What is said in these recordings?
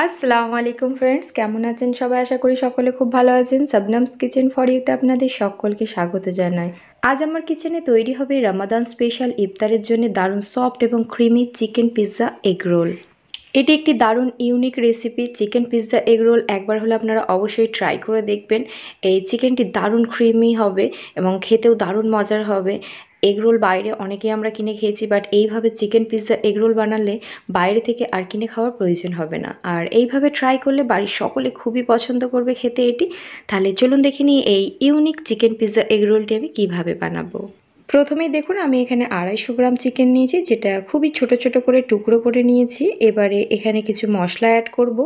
আসসালামু আলাইকুম ফ্রেন্ডস, কেমন আছেন সবাই? আশা করি সকলে খুব ভালো আছেন। সাবনামস কিচেন ফর ইউতে আপনাদের সকলকে স্বাগত জানাই। আজ আমার কিচেনে তৈরি হবে রমাদান স্পেশাল ইফতারের জন্য দারুণ সফট এবং creamy chicken pizza egg roll. এটি একটি দারুণ unique recipe. Chicken pizza egg roll একবার হলে আপনারা অবশ্যই ট্রাই করে দেখবেন। এই চিকেনটি দারুণ ক্রিমি হবে এবং খেতেও দারুণ মজার হবে। এগ রোল বাইরে অনেকেই আমরা কিনে খেয়েছি, বাট এইভাবে চিকেন পিৎজা এগ রোল বানালে বাইরে থেকে আর কিনে খাওয়ার প্রয়োজন হবে না। আর এইভাবে ট্রাই করলে বাড়ির সকলে খুবই পছন্দ করবে খেতে এটি। তাহলে চলুন দেখে নিই এই ইউনিক চিকেন পিৎজা এগ রোলটি আমি কিভাবে বানাবো। প্রথমেই দেখুন, আমি এখানে 250 গ্রাম চিকেন নিয়েছি, যেটা খুবই ছোট ছোট করে টুকরো করে নিয়েছি। এবারে এখানে কিছু মশলা অ্যাড করব।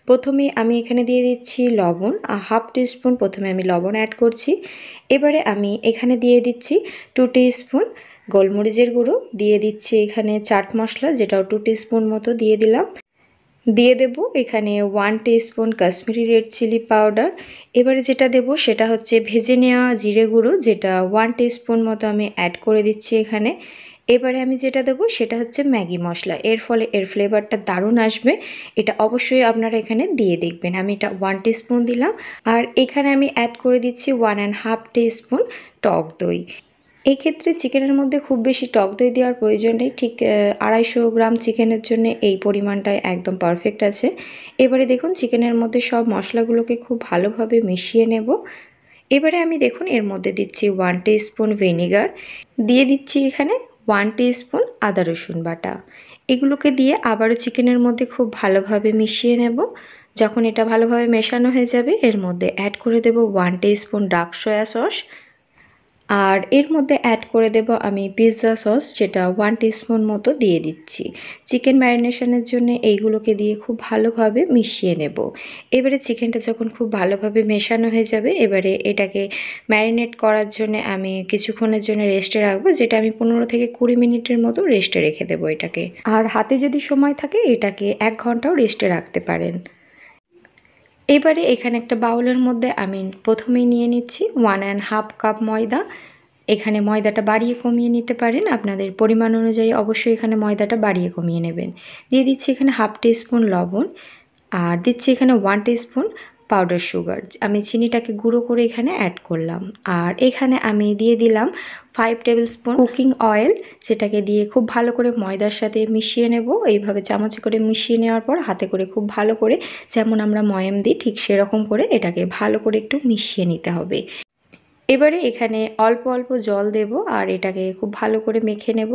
প্রথমে আমি এখানে দিয়ে দিচ্ছি লবণ, হাফ টিস্পুন প্রথমে আমি লবণ অ্যাড করছি। এবারে আমি এখানে দিয়ে দিচ্ছি 2 টিস্পুন গোলমরিচের গুঁড়ো, দিয়ে দিচ্ছি এখানে চাট মশলা, যেটাও 2 টিস্পুন মতো দিয়ে দিলাম। দিয়ে দেব এখানে 1 teaspoon Kashmiri red chilli powder. এবারে যেটা দেব সেটা হচ্ছে ভেজে নেওয়া জিরে গুঁড়ো, যেটা 1 টিস্পুন মতো আমি অ্যাড করে দিচ্ছি এখানে। এবারে আমি যেটা দেব সেটা হচ্ছে ম্যাগি মশলা, এর ফলে এর ফ্লেভারটা দারুণ আসবে। এটা অবশ্যই আপনারা এখানে দিয়ে দেখবেন। আমি এটা 1 টিস্পুন দিলাম। আর এখানে আমি অ্যাড করে দিচ্ছি 1.5 টিস্পুন টক দই। এই ক্ষেত্রে চিকেনের মধ্যে খুব বেশি টক দই দেওয়ার প্রয়োজন নেই, ঠিক 250 গ্রাম চিকেনের জন্য এই পরিমাণটাই একদম পারফেক্ট আছে। এবারে দেখুন চিকেনের মধ্যে সব মশলাগুলোকে খুব ভালোভাবে মিশিয়ে নেব। এবারে আমি দেখুন এর মধ্যে দিচ্ছি 1 টিস্পুন ভিনেগার, দিয়ে দিচ্ছি এখানে 1 টিস্পুন আদা রসুন বাটা। এগুলোকে দিয়ে আবারও চিকেনের মধ্যে খুব ভালোভাবে মিশিয়ে নেব। যখন এটা ভালোভাবে মেশানো হয়ে যাবে, এর মধ্যে অ্যাড করে দেব 1 টিস্পুন ডার্ক সয়া সস। আর এর মধ্যে অ্যাড করে দেব আমি পিৎজা সস, যেটা 1 টিস্পুন মতো দিয়ে দিচ্ছি। চিকেন ম্যারিনেশনের জন্য এইগুলোকে দিয়ে খুব ভালোভাবে মিশিয়ে নেব। এবারে চিকেনটা যখন খুব ভালোভাবে মেশানো হয়ে যাবে, এবারে এটাকে ম্যারিনেট করার জন্য আমি কিছুক্ষণের জন্য রেস্টে রাখবো, যেটা আমি 15 থেকে 20 মিনিটের মতো রেস্টে রেখে দেবো এটাকে। আর হাতে যদি সময় থাকে এটাকে 1 ঘন্টাও রেস্টে রাখতে পারেন। এবারে এখানে একটা বাউলের মধ্যে আমি প্রথমেই নিয়ে নিচ্ছি 1.5 কাপ ময়দা। এখানে ময়দাটা বাড়িয়ে কমিয়ে নিতে পারেন, আপনাদের পরিমাণ অনুযায়ী অবশ্যই এখানে ময়দাটা বাড়িয়ে কমিয়ে নেবেন। দিয়ে দিচ্ছি এখানে হাফ টিস্পুন লবণ, আর দিচ্ছি এখানে 1 টিস্পুন পাউডার সুগার। আমি চিনিটাকে গুঁড়ো করে এখানে অ্যাড করলাম। আর এখানে আমি দিয়ে দিলাম 5 টেবিল স্পুন কুকিং অয়েল, যেটাকে দিয়ে খুব ভালো করে ময়দার সাথে মিশিয়ে নেব। এইভাবে চামচে করে মিশিয়ে নেওয়ার পর হাতে করে খুব ভালো করে, যেমন আমরা ময়াম দিই ঠিক সেরকম করে এটাকে ভালো করে একটু মিশিয়ে নিতে হবে। এবারে এখানে অল্প অল্প জল দেব আর এটাকে খুব ভালো করে মেখে নেব।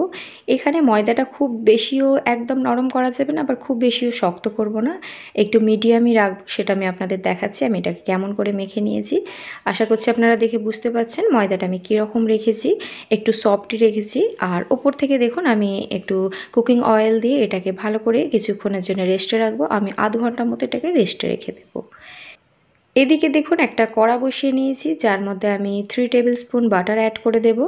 এখানে ময়দাটা খুব বেশিও একদম নরম করা যাবে না, আবার খুব বেশিও শক্ত করব না, একটু মিডিয়ামই রাখবো। সেটা আমি আপনাদের দেখাচ্ছি আমি এটাকে কেমন করে মেখে নিয়েছি। আশা করছি আপনারা দেখে বুঝতে পারছেন ময়দাটা আমি কীরকম রেখেছি, একটু সফটই রেখেছি। আর ওপর থেকে দেখুন আমি একটু কুকিং অয়েল দিয়ে এটাকে ভালো করে কিছুক্ষণের জন্য রেস্টে রাখবো। আমি আধ ঘন্টার মতো এটাকে রেস্টে রেখে দেবো। এদিকে দেখুন একটা কড়া বসিয়ে নিয়েছি, যার মধ্যে আমি 3 টেবিল স্পুন বাটার অ্যাড করে দেব।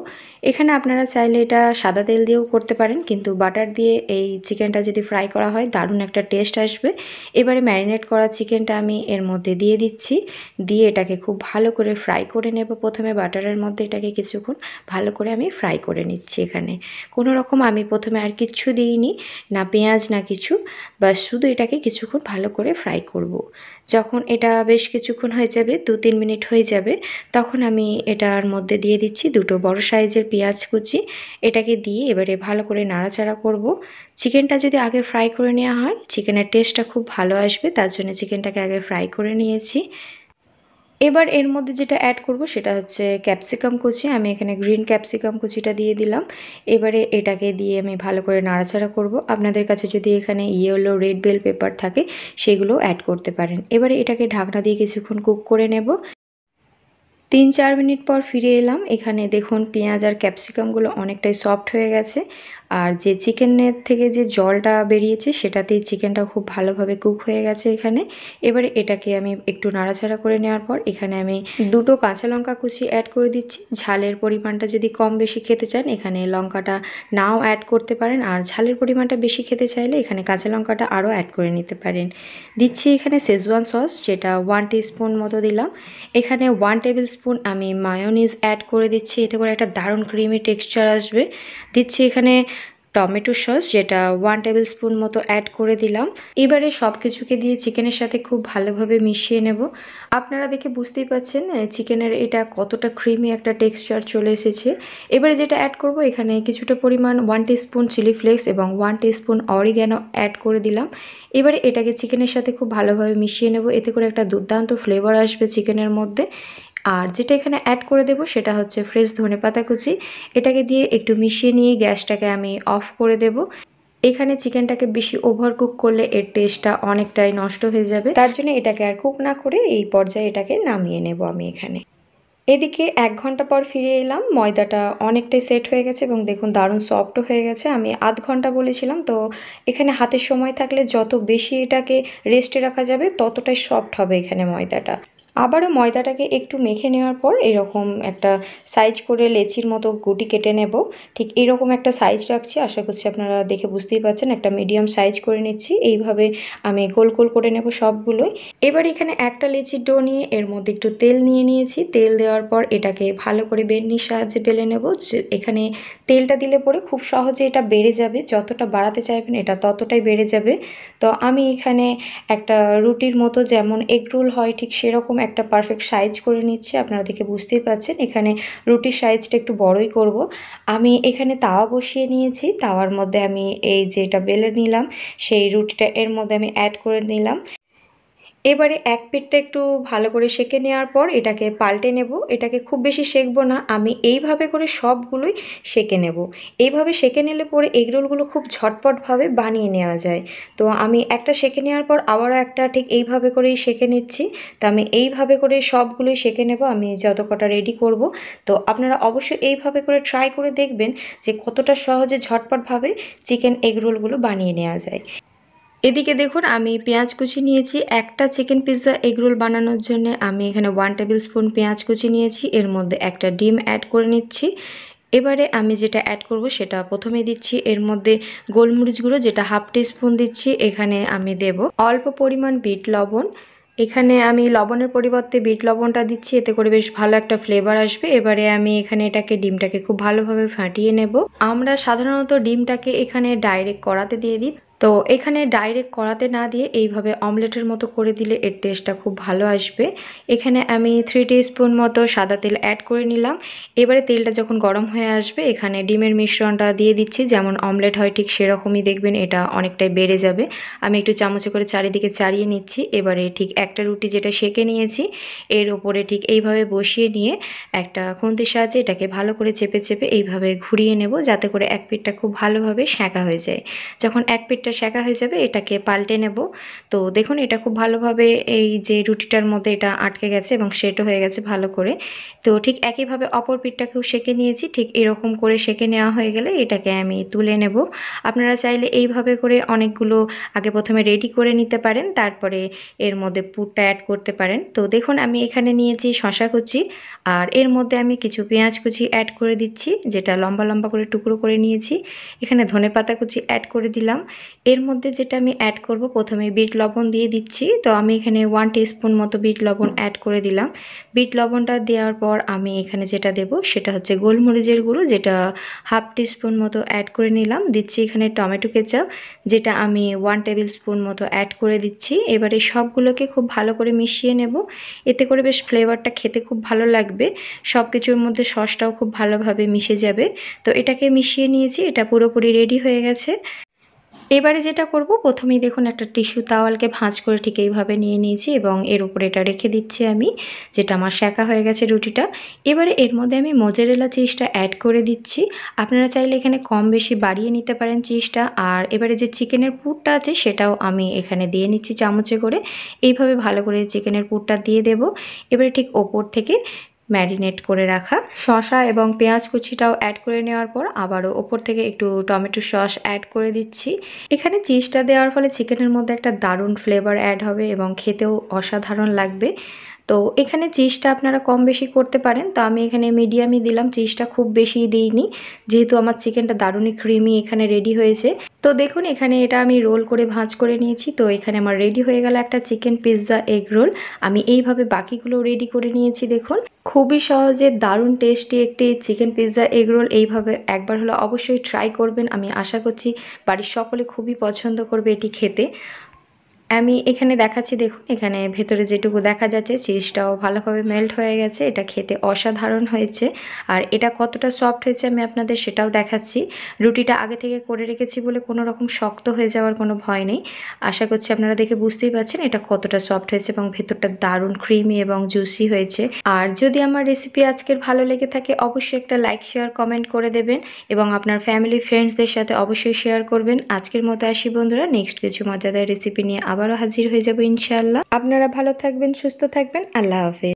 এখানে আপনারা চাইলে এটা সাদা তেল দিয়েও করতে পারেন, কিন্তু বাটার দিয়ে এই চিকেনটা যদি ফ্রাই করা হয় দারুণ একটা টেস্ট আসবে। এবারে ম্যারিনেট করা চিকেনটা আমি এর মধ্যে দিয়ে দিচ্ছি, দিয়ে এটাকে খুব ভালো করে ফ্রাই করে নেব। প্রথমে বাটারের মধ্যে এটাকে কিছুক্ষণ ভালো করে আমি ফ্রাই করে নিচ্ছি। এখানে কোনো রকম আমি প্রথমে আর কিচ্ছু দিইনি, না পেঁয়াজ না কিছু, বাস শুধু এটাকে কিছুক্ষণ ভালো করে ফ্রাই করব। যখন এটা বেশ কিছুক্ষণ হয়ে যাবে, 2-3 মিনিট হয়ে যাবে, তখন আমি এটার মধ্যে দিয়ে দিচ্ছি 2টো বড় সাইজের পেঁয়াজ কুচি। এটাকে দিয়ে এবারে ভালো করে নাড়াচাড়া করব। চিকেনটা যদি আগে ফ্রাই করে নেওয়া হয় চিকেনের টেস্টটা খুব ভালো আসবে, তার জন্য চিকেনটাকে আগে ফ্রাই করে নিয়েছি। এবার এর মধ্যে যেটা অ্যাড করব সেটা হচ্ছে ক্যাপসিকাম কুচি। আমি এখানে গ্রিন ক্যাপসিকাম কুচিটা দিয়ে দিলাম। এবারে এটাকে দিয়ে আমি ভালো করে নাড়াচাড়া করব। আপনাদের কাছে যদি এখানে ইয়েলো রেড বেল পেপার থাকে সেগুলো অ্যাড করতে পারেন। এবারে এটাকে ঢাকনা দিয়ে কিছুক্ষণ কুক করে নেব। 3-4 মিনিট পর ফিরে এলাম। এখানে দেখুন পেঁয়াজ আর ক্যাপসিকামগুলো অনেকটাই সফট হয়ে গেছে, আর যে চিকেনের থেকে যে জলটা বেরিয়েছে সেটাতেই চিকেনটা খুব ভালোভাবে কুক হয়ে গেছে এখানে। এবারে এটাকে আমি একটু নাড়াচাড়া করে নেওয়ার পর এখানে আমি 2টো কাঁচা লঙ্কা কুচি অ্যাড করে দিচ্ছি। ঝালের পরিমাণটা যদি কম বেশি খেতে চান এখানে লঙ্কাটা নাও অ্যাড করতে পারেন, আর ঝালের পরিমাণটা বেশি খেতে চাইলে এখানে কাঁচা লঙ্কাটা আরও অ্যাড করে নিতে পারেন। দিচ্ছি এখানে শেজওয়ান সস, যেটা 1 টিস্পুন মতো দিলাম। এখানে 1 টেবিল স্পুন আমি মায়োনিজ অ্যাড করে দিচ্ছি, এতে করে একটা দারুণ ক্রিমি টেক্সচার আসবে। দিচ্ছি এখানে টমেটো সস যেটা 1 টেবিল স্পুন মতো অ্যাড করে দিলাম। এবারে সব কিছুকে দিয়ে চিকেনের সাথে খুব ভালোভাবে মিশিয়ে নেব। আপনারা দেখে বুঝতেই পাচ্ছেন চিকেনের এটা কতটা ক্রিমি একটা টেক্সচার চলে এসেছে। এবারে যেটা অ্যাড করব এখানে কিছুটা পরিমাণ 1 টিস্পুন চিলি ফ্লেক্স এবং 1 টিস্পুন অরিগ্যানো অ্যাড করে দিলাম। এবারে এটাকে চিকেনের সাথে খুব ভালোভাবে মিশিয়ে নেব, এতে করে একটা দুর্দান্ত ফ্লেভার আসবে চিকেনের মধ্যে। আর যেটা এখানে অ্যাড করে দেব সেটা হচ্ছে ফ্রেশ ধনেপাতা কুচি। এটাকে দিয়ে একটু মিশিয়ে নিয়ে গ্যাসটাকে আমি অফ করে দেব। এখানে চিকেনটাকে বেশি ওভার কুক করলে এর টেস্টটা অনেকটাই নষ্ট হয়ে যাবে, তার জন্য এটাকে আর কুক না করে এই পর্যায়ে এটাকে নামিয়ে নেব আমি এখানে। এদিকে 1 ঘন্টা পর ফিরে এলাম, ময়দাটা অনেকটাই সেট হয়ে গেছে এবং দেখুন দারুণ সফটও হয়ে গেছে। আমি আধ ঘন্টা বলেছিলাম, তো এখানে হাতের সময় থাকলে যত বেশি এটাকে রেস্টে রাখা যাবে ততটাই সফট হবে এখানে ময়দাটা। আবারও ময়দাটাকে একটু মেখে নেওয়ার পর এরকম একটা সাইজ করে লেচির মতো গুটি কেটে নেব। ঠিক এরকম একটা সাইজ রাখছি, আশা করছি আপনারা দেখে বুঝতেই পারছেন। একটা মিডিয়াম সাইজ করে নিচ্ছি, এইভাবে আমি গোল গোল করে নেব সবগুলোই। এবার এখানে একটা লেচির ডো নিয়ে এর মধ্যে একটু তেল নিয়ে নিয়েছি। তেল দেওয়ার পর এটাকে ভালো করে বেলনির সাহায্যে বেলে নেব। এখানে তেলটা দিলে পরে খুব সহজে এটা বেড়ে যাবে, যতটা বাড়াতে চাইবেন এটা ততটাই বেড়ে যাবে। তো আমি এখানে একটা রুটির মতো যেমন এগ রোল হয় ঠিক সেরকম একটা পারফেক্ট সাইজ করে নিচ্ছি। আপনারা দেখে বুঝতেই পারছেন এখানে রুটির সাইজটা একটু বড়ই করব। আমি এখানে তাওয়া বসিয়ে নিয়েছি, তাওয়ার মধ্যে আমি এই যেটা বেলে নিলাম সেই রুটিটা এর মধ্যে আমি অ্যাড করে নিলাম। এবারে এক পিঠটা একটু ভালো করে সেঁকে নেওয়ার পর এটাকে পাল্টে নেব। এটাকে খুব বেশি সেঁকবো না, আমি এইভাবে করে সবগুলোই সেঁকে নেব। এইভাবে সেঁকে নিলে পরে এগরোলগুলো খুব ঝটপটভাবে বানিয়ে নেওয়া যায়। তো আমি একটা সেঁকে নেওয়ার পর আবারও একটা ঠিক এইভাবে করেই সেঁকে নিচ্ছি। তো আমি এইভাবে করে সবগুলোই সেঁকে নেব আমি যত কটা রেডি করব। তো আপনারা অবশ্যই এইভাবে করে ট্রাই করে দেখবেন যে কতটা সহজে ঝটপটভাবে চিকেন এগরোলগুলো বানিয়ে নেওয়া যায়। এদিকে দেখুন আমি পেঁয়াজ কুচি নিয়েছি। একটা চিকেন পিৎজা এগরোল বানানোর জন্য আমি এখানে 1 টেবিল স্পুন পেঁয়াজ কুচি নিয়েছি, এর মধ্যে একটা ডিম অ্যাড করে নিচ্ছি। এবারে আমি যেটা অ্যাড করব সেটা প্রথমে দিচ্ছি এর মধ্যে গোলমরিচ গুঁড়ো, যেটা 1/2 টিস্পুন দিচ্ছি। এখানে আমি দেব অল্প পরিমাণ বিট লবণ। এখানে আমি লবণের পরিবর্তে বিট লবণটা দিচ্ছি, এতে করে বেশ ভালো একটা ফ্লেভার আসবে। এবারে আমি এখানে ডিমটাকে খুব ভালোভাবে ফাটিয়ে নেব। আমরা সাধারণত ডিমটাকে এখানে ডাইরেক্ট কড়াতে দিয়ে দিই, তো এখানে ডাইরেক্ট কড়াতে না দিয়ে এইভাবে অমলেটের মতো করে দিলে এর টেস্টটা খুব ভালো আসবে। এখানে আমি 3 টিস্পুন মতো সাদা তেল অ্যাড করে নিলাম। এবারে তেলটা যখন গরম হয়ে আসবে এখানে ডিমের মিশ্রণটা দিয়ে দিচ্ছি, যেমন অমলেট হয় ঠিক সেরকমই দেখবেন এটা অনেকটাই বেড়ে যাবে। আমি একটু চামচে করে চারিদিকে চাড়িয়ে নিচ্ছি। এবারে ঠিক একটা রুটি যেটা সেঁকে নিয়েছি এর ওপরে ঠিক এইভাবে বসিয়ে নিয়ে একটা খুন্তির সাহায্যে এটাকে ভালো করে চেপে চেপে এইভাবে ঘুরিয়ে নেব, যাতে করে এক পিঠটা খুব ভালোভাবে সেঁকা হয়ে যায়। যখন এক পিঠটা সেঁকা হয়ে যাবে এটাকে পাল্টে নেব। তো দেখুন এটা খুব ভালোভাবে এই যে রুটিটার মধ্যে এটা আটকে গেছে এবং সেটও হয়ে গেছে ভালো করে। তো ঠিক একইভাবে অপর পিঠটাকেও সেঁকে নিয়েছি। ঠিক এরকম করে সেঁকে নেওয়া হয়ে গেলে এটাকে আমি তুলে নেব। আপনারা চাইলে এইভাবে করে অনেকগুলো আগে প্রথমে রেডি করে নিতে পারেন, তারপরে এর মধ্যে পুরটা অ্যাড করতে পারেন। তো দেখুন আমি এখানে নিয়েছি শসা কুচি, আর এর মধ্যে আমি কিছু পেঁয়াজ কুচি অ্যাড করে দিচ্ছি, যেটা লম্বা লম্বা করে টুকরো করে নিয়েছি। এখানে ধনেপাতা কুচি অ্যাড করে দিলাম। এর মধ্যে যেটা আমি অ্যাড করব প্রথমে বিট লবণ দিয়ে দিচ্ছি। তো আমি এখানে 1 টিস্পুন মতো বিট লবণ অ্যাড করে দিলাম। বিট লবণটা দেওয়ার পর আমি এখানে যেটা দেব সেটা হচ্ছে গোলমরিচের গুঁড়ো, যেটা 1/2 টিস্পুন মতো অ্যাড করে নিলাম। দিচ্ছি এখানে টমেটো কেচাপ, যেটা আমি 1 টেবিল স্পুন মতো অ্যাড করে দিচ্ছি। এবারে সবগুলোকে খুব ভালো করে মিশিয়ে নেব, এতে করে বেশ ফ্লেভারটা খেতে খুব ভালো লাগবে। সব কিছুর মধ্যে সসটাও খুব ভালোভাবে মিশে যাবে। তো এটাকে মিশিয়ে নিয়েছি, এটা পুরোপুরি রেডি হয়ে গেছে। এবারে যেটা করব প্রথমেই দেখুন একটা টিস্যু তাওয়ালকে ভাঁজ করে ঠিক এইভাবে নিয়ে নিয়েছি এবং এর উপরে এটা রেখে দিচ্ছি আমি, যেটা আমার সেঁকা হয়ে গেছে রুটিটা। এবারে এর মধ্যে আমি মোজারেলা চিজটা অ্যাড করে দিচ্ছি। আপনারা চাইলে এখানে কম বেশি বাড়িয়ে নিতে পারেন চিজটা। আর এবারে যে চিকেনের পুরটা আছে সেটাও আমি এখানে দিয়ে নিচ্ছি চামচে করে। এইভাবে ভালো করে চিকেনের পুরটা দিয়ে দেব। এবারে ঠিক ওপর থেকে ম্যারিনেট করে রাখা শসা এবং পেঁয়াজ কুচিটাও অ্যাড করে নেওয়ার পর আবারও ওপর থেকে একটু টমেটো সস অ্যাড করে দিচ্ছি। এখানে চিজটা দেওয়ার ফলে চিকেনের মধ্যে একটা দারুণ ফ্লেভার অ্যাড হবে এবং খেতেও অসাধারণ লাগবে। তো এখানে চিজটা আপনারা কম বেশি করতে পারেন, তো আমি এখানে মিডিয়ামই দিলাম, চিজটা খুব বেশি দিইনি, যেহেতু আমার চিকেনটা দারুণই ক্রিমি এখানে রেডি হয়েছে। তো দেখুন এখানে এটা আমি রোল করে ভাঁজ করে নিয়েছি। তো এখানে আমার রেডি হয়ে গেল একটা চিকেন পিৎজা এগ রোল। আমি এইভাবে বাকিগুলো রেডি করে নিয়েছি। দেখুন খুবই সহজে দারুণ টেস্টি একটি চিকেন পিৎজা এগ রোল এইভাবে একবার হলো অবশ্যই ট্রাই করবেন। আমি আশা করছি বাড়ির সকলে খুবই পছন্দ করবে এটি খেতে। আমি এখানে দেখাচ্ছি, দেখুন এখানে ভেতরে যেটুকু দেখা যাচ্ছে চিজটাও ভালোভাবে মেল্ট হয়ে গেছে। এটা খেতে অসাধারণ হয়েছে। আর এটা কতটা সফট হয়েছে আমি আপনাদের সেটাও দেখাচ্ছি। রুটিটা আগে থেকে করে রেখেছি বলে কোনো রকম শক্ত হয়ে যাওয়ার কোনো ভয় নেই। আশা করছি আপনারা দেখে বুঝতেই পারছেন এটা কতটা সফট হয়েছে এবং ভেতরটা দারুণ ক্রিমি এবং জুসি হয়েছে। আর যদি আমার রেসিপি আজকের ভালো লেগে থাকে অবশ্যই একটা লাইক শেয়ার কমেন্ট করে দেবেন এবং আপনার ফ্যামিলি ফ্রেন্ডসদের সাথে অবশ্যই শেয়ার করবেন। আজকের মতো আসি বন্ধুরা, নেক্সট কিছু মজাদার রেসিপি নিয়ে আবারও হাজির হয়ে যাব ইনশাআল্লাহ। আপনারা ভালো থাকবেন, সুস্থ থাকবেন। আল্লাহ হাফেজ।